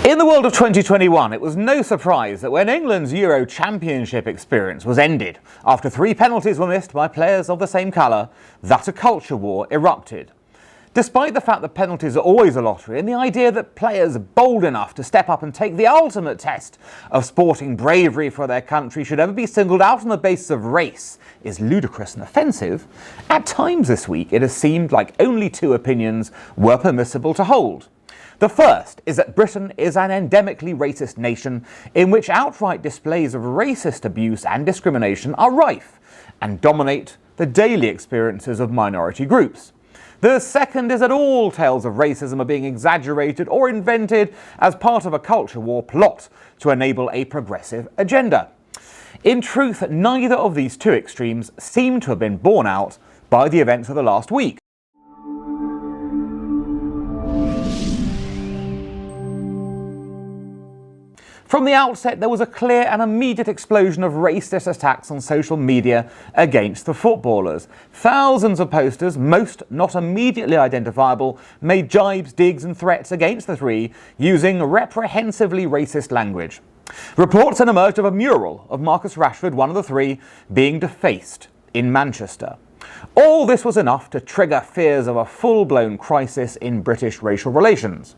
In the world of 2021, it was no surprise that when England's Euro Championship experience was ended after 3 penalties were missed by players of the same colour, that a culture war erupted. Despite the fact that penalties are always a lottery, and the idea that players bold enough to step up and take the ultimate test of sporting bravery for their country should ever be singled out on the basis of race is ludicrous and offensive, at times this week it has seemed like only 2 opinions were permissible to hold. The first is that Britain is an endemically racist nation in which outright displays of racist abuse and discrimination are rife and dominate the daily experiences of minority groups. The second is that all tales of racism are being exaggerated or invented as part of a culture war plot to enable a progressive agenda. In truth, neither of these 2 extremes seem to have been borne out by the events of the last week. From the outset, there was a clear and immediate explosion of racist attacks on social media against the footballers. Thousands of posters, most not immediately identifiable, made jibes, digs and threats against the 3 using reprehensively racist language. Reports then emerged of a mural of Marcus Rashford, one of the 3, being defaced in Manchester. All this was enough to trigger fears of a full-blown crisis in British racial relations.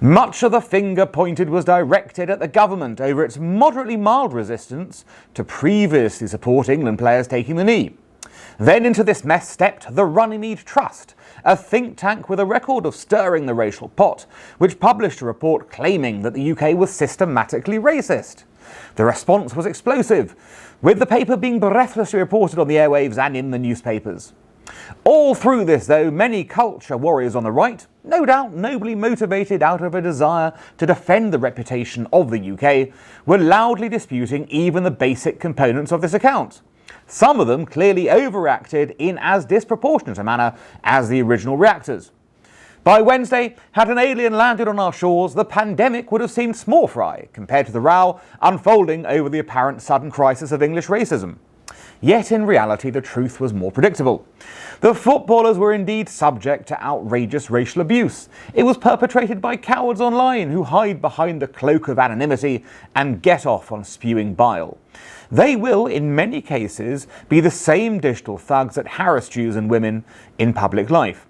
Much of the finger pointed was directed at the government over its moderately mild resistance to previously support England players taking the knee. Then into this mess stepped the Runnymede Trust, a think tank with a record of stirring the racial pot, which published a report claiming that the UK was systematically racist. The response was explosive, with the paper being breathlessly reported on the airwaves and in the newspapers. All through this, though, many culture warriors on the right, no doubt nobly motivated out of a desire to defend the reputation of the UK, were loudly disputing even the basic components of this account. Some of them clearly overreacted in as disproportionate a manner as the original reactors. By Wednesday, had an alien landed on our shores, the pandemic would have seemed small fry compared to the row unfolding over the apparent sudden crisis of English racism. Yet in reality, the truth was more predictable. The footballers were indeed subject to outrageous racial abuse. It was perpetrated by cowards online who hide behind the cloak of anonymity and get off on spewing bile. They will, in many cases, be the same digital thugs that harass Jews and women in public life.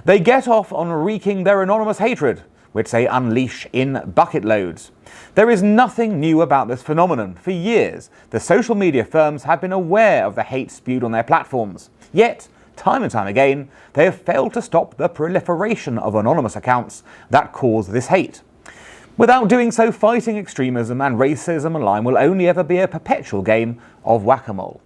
They get off on wreaking their anonymous hatred, which they unleash in bucket loads. There is nothing new about this phenomenon. For years, the social media firms have been aware of the hate spewed on their platforms. Yet, time and time again, they have failed to stop the proliferation of anonymous accounts that cause this hate. Without doing so, fighting extremism and racism online will only ever be a perpetual game of whack-a-mole.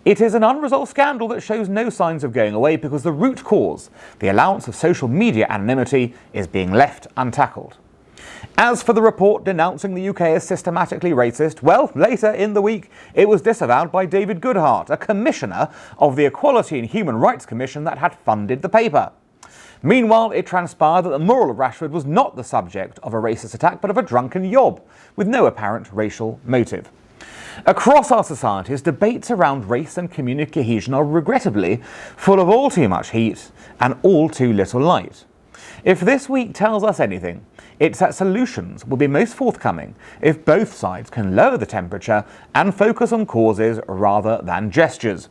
It is an unresolved scandal that shows no signs of going away because the root cause, the allowance of social media anonymity, is being left untackled. As for the report denouncing the UK as systematically racist, well, later in the week it was disavowed by David Goodhart, a commissioner of the Equality and Human Rights Commission that had funded the paper. Meanwhile, it transpired that the mural of Rashford was not the subject of a racist attack but of a drunken yob, with no apparent racial motive. Across our societies, debates around race and community cohesion are regrettably full of all too much heat and all too little light. If this week tells us anything, it's that solutions will be most forthcoming if both sides can lower the temperature and focus on causes rather than gestures.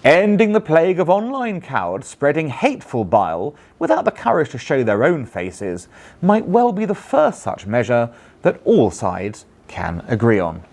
Ending the plague of online cowards spreading hateful bile without the courage to show their own faces might well be the first such measure that all sides can agree on.